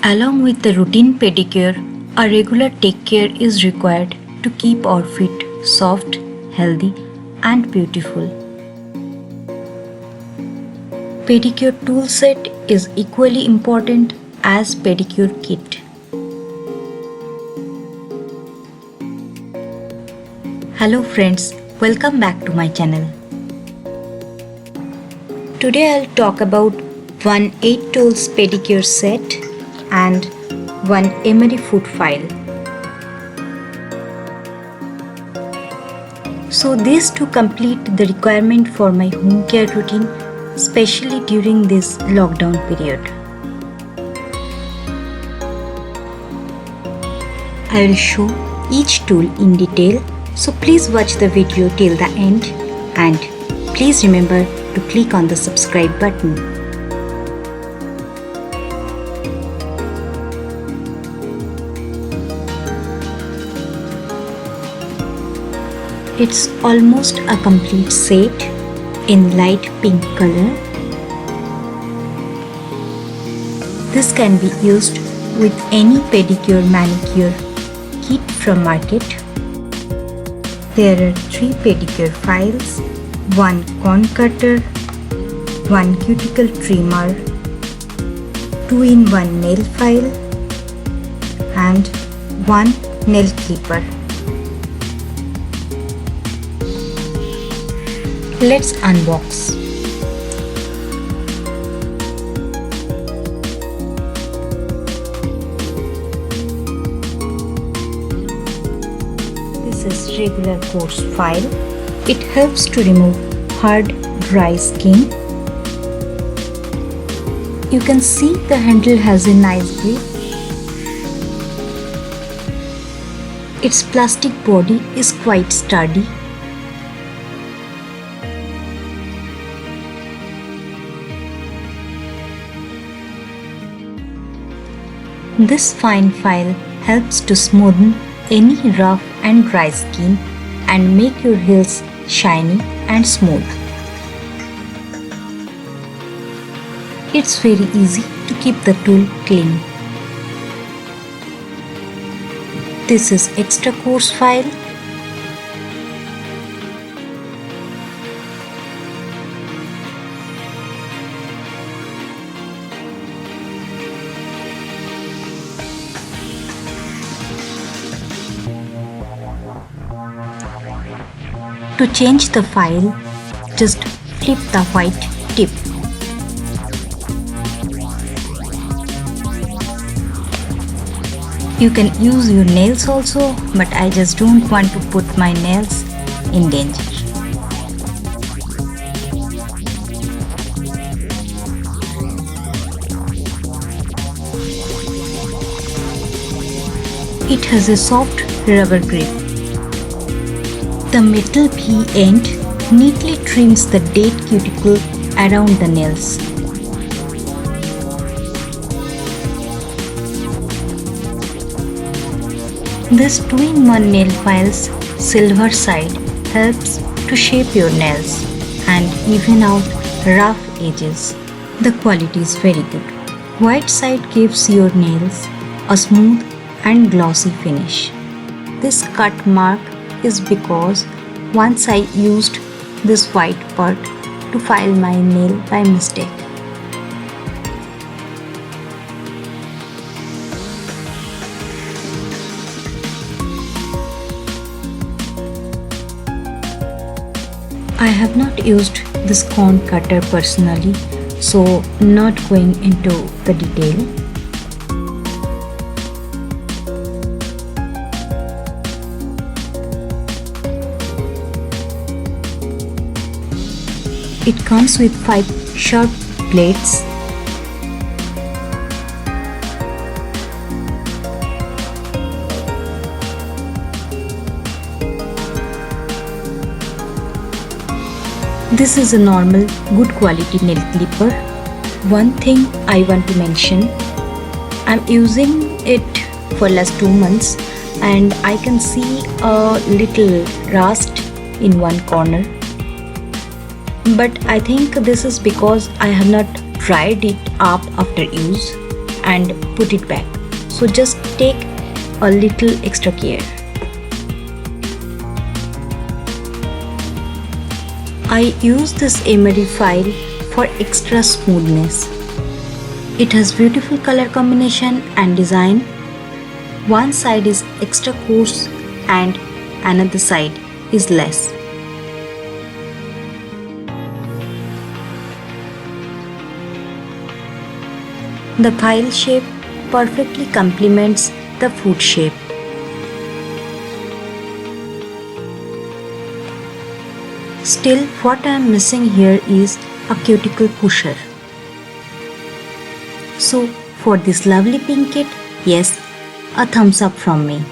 Along with the routine pedicure, a regular take care is required to keep our feet soft, healthy, and beautiful. Pedicure tool set is equally important as pedicure kit. Hello friends, welcome back to my channel. Today I'll talk about one 8 tools pedicure set and one Emery foot file. So these two complete the requirement for my home care routine, especially during this lockdown period. I will show each tool in detail, so please watch the video till the end and please remember to click on the subscribe button. It's almost a complete set in light pink color. This can be used with any pedicure manicure kit from market. There are 3 pedicure files, 1 cone cutter, 1 cuticle trimmer, 2-in-1 nail file and 1 nail clipper. Let's unbox. This is regular coarse file. It helps to remove hard, dry skin. You can see the handle has a nice grip. Its plastic body is quite sturdy. This fine file helps to smoothen any rough and dry skin and make your heels shiny and smooth. It's very easy to keep the tool clean. This is extra coarse file. To change the file, just flip the white tip. You can use your nails also, but I just don't want to put my nails in danger. It has a soft rubber grip. The metal pea end neatly trims the dead cuticle around the nails. This 2-in-1 nail file's silver side helps to shape your nails and even out rough edges. The quality is very good. White side gives your nails a smooth and glossy finish. This cut mark is because once I used this white part to file my nail by mistake. I have not used this cone cutter personally, so not going into the detail. It comes with 5 sharp blades. This is a normal, good quality nail clipper. One thing I want to mention, I'm using it for last 2 months and I can see a little rust in one corner. But I think this is because I have not dried it up after use and put it back. So just take a little extra care. I use this Emery file for extra smoothness. It has beautiful color combination and design. One side is extra coarse and another side is less. The file shape perfectly complements the foot shape. Still, what I am missing here is a cuticle pusher. So, for this lovely pin kit, yes, a thumbs up from me.